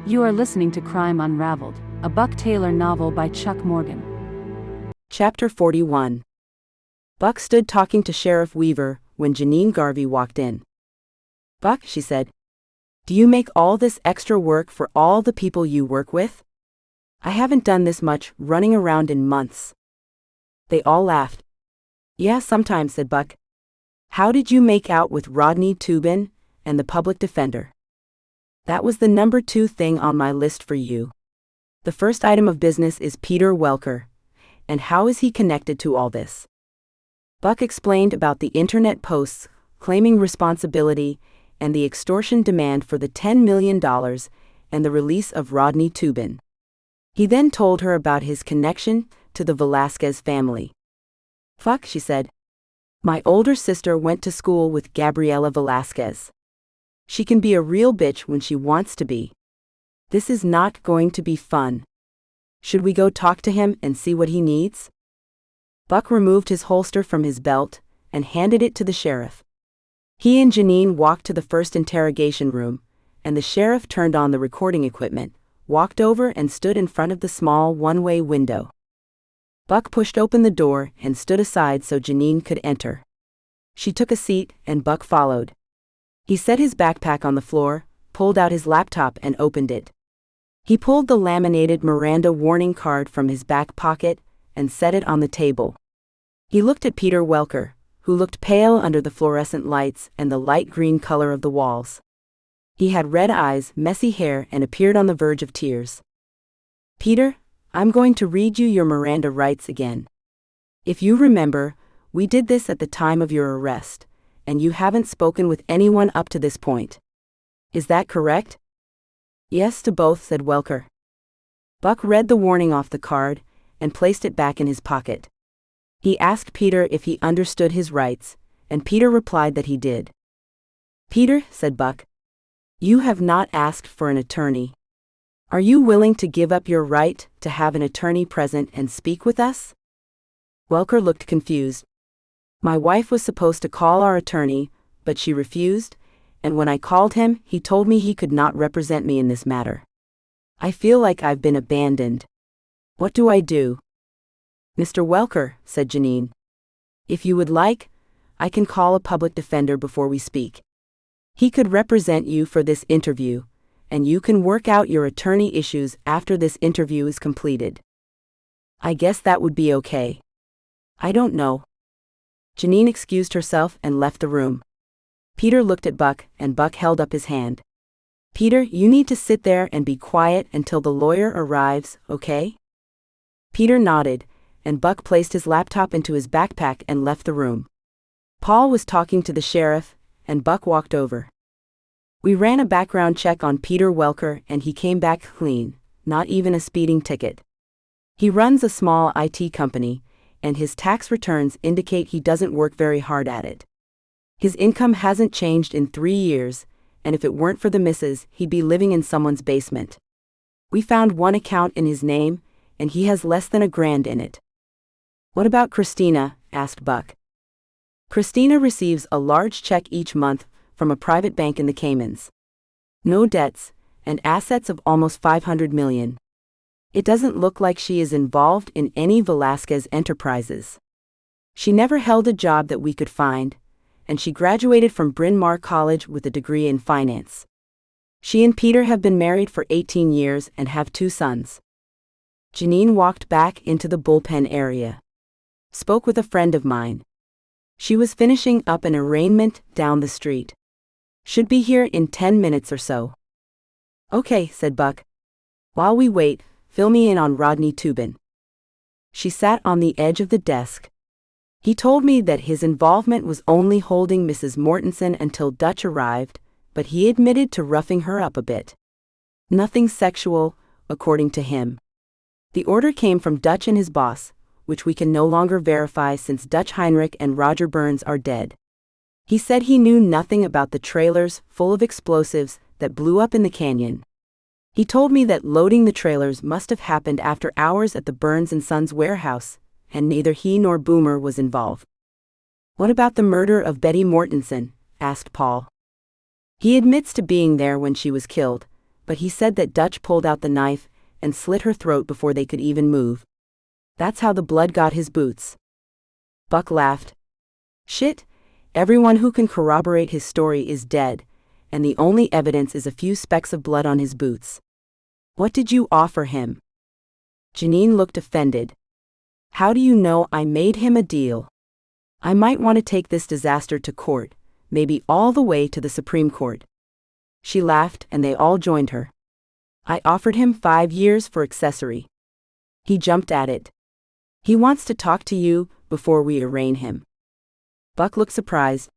You are listening to Crime Unraveled, a Buck Taylor novel by Chuck Morgan. Chapter 41. Buck stood talking to Sheriff Weaver when Janine Garvey walked in. "Buck," she said, "do you make all this extra work for all the people you work with? I haven't done this much running around in months." They all laughed. "Yeah, sometimes," said Buck. "How did you make out with Rodney Tubin and the public defender?" "That was the number 2 thing on my list for you. The first item of business is Peter Welker. And how is he connected to all this?" Buck explained about the internet posts claiming responsibility and the extortion demand for the $10 million and the release of Rodney Tubin. He then told her about his connection to the Velasquez family. "Fuck," she said. "My older sister went to school with Gabriela Velasquez. She can be a real bitch when she wants to be. This is not going to be fun. Should we go talk to him and see what he needs?" Buck removed his holster from his belt and handed it to the sheriff. He and Janine walked to the first interrogation room, and the sheriff turned on the recording equipment, walked over and stood in front of the small one-way window. Buck pushed open the door and stood aside so Janine could enter. She took a seat and Buck followed. He set his backpack on the floor, pulled out his laptop and opened it. He pulled the laminated Miranda warning card from his back pocket and set it on the table. He looked at Peter Welker, who looked pale under the fluorescent lights and the light green color of the walls. He had red eyes, messy hair, and appeared on the verge of tears. "Peter, I'm going to read you your Miranda rights again. If you remember, we did this at the time of your arrest, and you haven't spoken with anyone up to this point. Is that correct?" "Yes to both," said Welker. Buck read the warning off the card and placed it back in his pocket. He asked Peter if he understood his rights, and Peter replied that he did. "Peter," said Buck, "you have not asked for an attorney. Are you willing to give up your right to have an attorney present and speak with us?" Welker looked confused. "My wife was supposed to call our attorney, but she refused, and when I called him, he told me he could not represent me in this matter. I feel like I've been abandoned. What do I do?" "Mr. Welker," said Janine, "if you would like, I can call a public defender before we speak. He could represent you for this interview, and you can work out your attorney issues after this interview is completed." "I guess that would be okay. I don't know." Janine excused herself and left the room. Peter looked at Buck, and Buck held up his hand. "Peter, you need to sit there and be quiet until the lawyer arrives, okay?" Peter nodded, and Buck placed his laptop into his backpack and left the room. Paul was talking to the sheriff, and Buck walked over. "We ran a background check on Peter Welker and he came back clean, not even a speeding ticket. He runs a small IT company, and his tax returns indicate he doesn't work very hard at it. His income hasn't changed in 3 years, and if it weren't for the missus, he'd be living in someone's basement. We found one account in his name, and he has less than $1,000 in it." "What about Christina?" asked Buck. "Christina receives a large check each month from a private bank in the Caymans. No debts, and assets of almost $500 million. It doesn't look like she is involved in any Velasquez enterprises. She never held a job that we could find, and she graduated from Bryn Mawr College with a degree in finance. She and Peter have been married for 18 years and have 2 sons." Janine walked back into the bullpen area. "Spoke with a friend of mine. She was finishing up an arraignment down the street. Should be here in 10 minutes or so." "Okay," said Buck. "While we wait, fill me in on Rodney Tubin." She sat on the edge of the desk. "He told me that his involvement was only holding Mrs. Mortensen until Dutch arrived, but he admitted to roughing her up a bit. Nothing sexual, according to him. The order came from Dutch and his boss, which we can no longer verify since Dutch Heinrich and Roger Burns are dead. He said he knew nothing about the trailers full of explosives that blew up in the canyon. He told me that loading the trailers must have happened after hours at the Burns & Sons warehouse, and neither he nor Boomer was involved." "What about the murder of Betty Mortensen?" asked Paul. "He admits to being there when she was killed, but he said that Dutch pulled out the knife and slit her throat before they could even move. That's how the blood got his boots. Buck laughed. Shit, everyone who can corroborate his story is dead, and the only evidence is a few specks of blood on his boots. What did you offer him? Janine looked offended. How do you know I made him a deal? I might want to take this disaster to court, maybe all the way to the Supreme Court. She laughed and they all joined her. I offered him 5 years for accessory. He jumped at it. He wants to talk to you before we arraign him. Buck looked surprised.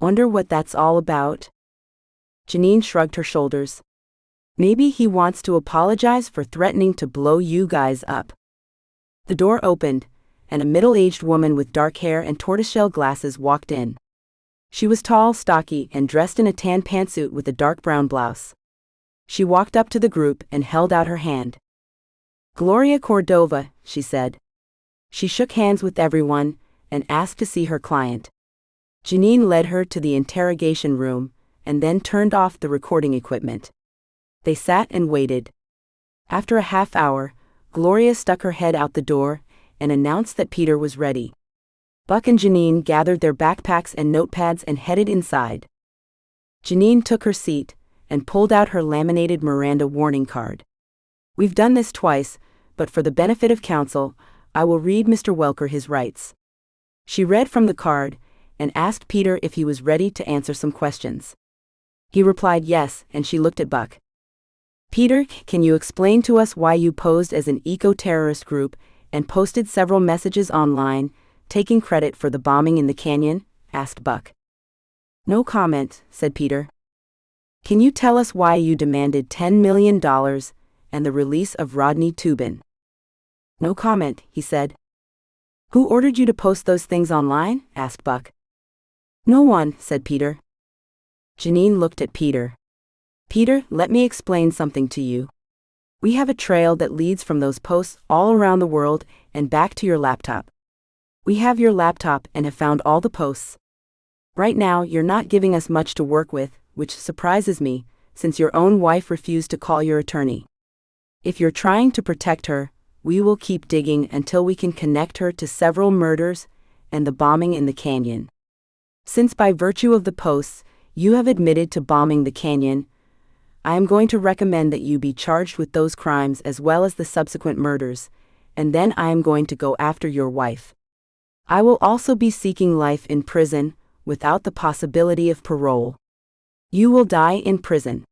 Wonder what that's all about? Janine shrugged her shoulders. Maybe he wants to apologize for threatening to blow you guys up. The door opened, and a middle-aged woman with dark hair and tortoiseshell glasses walked in. She was tall, stocky, and dressed in a tan pantsuit with a dark brown blouse. She walked up to the group and held out her hand. Gloria Cordova, she said. She shook hands with everyone and asked to see her client. Janine led her to the interrogation room and then turned off the recording equipment. They sat and waited. After a half hour, Gloria stuck her head out the door and announced that Peter was ready. Buck and Janine gathered their backpacks and notepads and headed inside. Janine took her seat and pulled out her laminated Miranda warning card. We've done this twice, but for the benefit of counsel, I will read Mr. Welker his rights. She read from the card and asked Peter if he was ready to answer some questions. He replied yes, and she looked at Buck. Peter, can you explain to us why you posed as an eco-terrorist group and posted several messages online, taking credit for the bombing in the canyon? Asked Buck. No comment, said Peter. Can you tell us why you demanded $10 million and the release of Rodney Tubin? No comment, he said. Who ordered you to post those things online? Asked Buck. No one, said Peter. Janine looked at Peter. Peter, let me explain something to you. We have a trail that leads from those posts all around the world and back to your laptop. We have your laptop and have found all the posts. Right now, you're not giving us much to work with, which surprises me, since your own wife refused to call your attorney. If you're trying to protect her, we will keep digging until we can connect her to several murders and the bombing in the canyon. Since by virtue of the posts, you have admitted to bombing the canyon, I am going to recommend that you be charged with those crimes as well as the subsequent murders, and then I am going to go after your wife. I will also be seeking life in prison, without the possibility of parole. You will die in prison.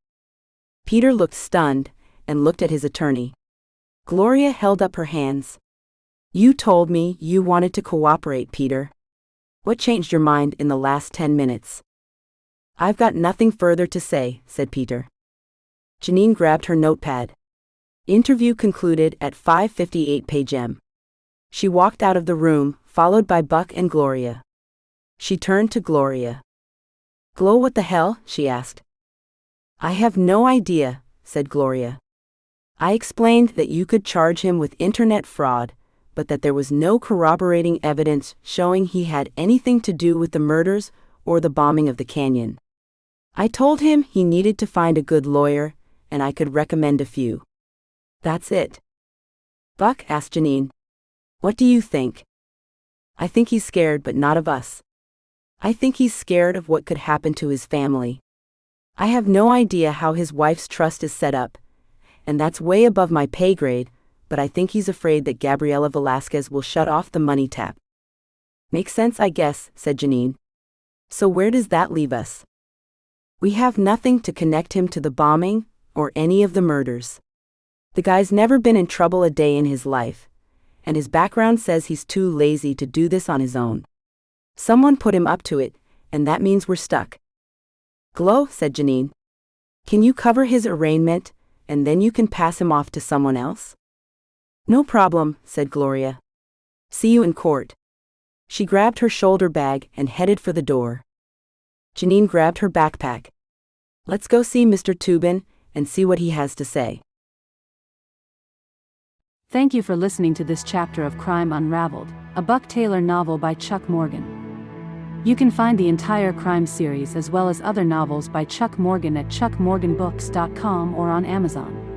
Peter looked stunned and looked at his attorney. Gloria held up her hands. You told me you wanted to cooperate, Peter. What changed your mind in the last 10 minutes? I've got nothing further to say, said Peter. Janine grabbed her notepad. Interview concluded at 5:58 p.m. She walked out of the room, followed by Buck and Gloria. She turned to Gloria. Glo, what the hell? She asked. I have no idea, said Gloria. I explained that you could charge him with internet fraud, but that there was no corroborating evidence showing he had anything to do with the murders or the bombing of the canyon. I told him he needed to find a good lawyer, and I could recommend a few. That's it. Buck asked Janine. What do you think? I think he's scared, but not of us. I think he's scared of what could happen to his family. I have no idea how his wife's trust is set up, and that's way above my pay grade, but I think he's afraid that Gabriela Velasquez will shut off the money tap. Makes sense, I guess, said Janine. So where does that leave us? We have nothing to connect him to the bombing or any of the murders. The guy's never been in trouble a day in his life, and his background says he's too lazy to do this on his own. Someone put him up to it, and that means we're stuck. Glo, said Janine. Can you cover his arraignment, and then you can pass him off to someone else? No problem, said Gloria. See you in court. She grabbed her shoulder bag and headed for the door. Janine grabbed her backpack. Let's go see Mr. Tubin and see what he has to say. Thank you for listening to this chapter of Crime Unraveled, a Buck Taylor novel by Chuck Morgan. You can find the entire crime series as well as other novels by Chuck Morgan at chuckmorganbooks.com or on Amazon.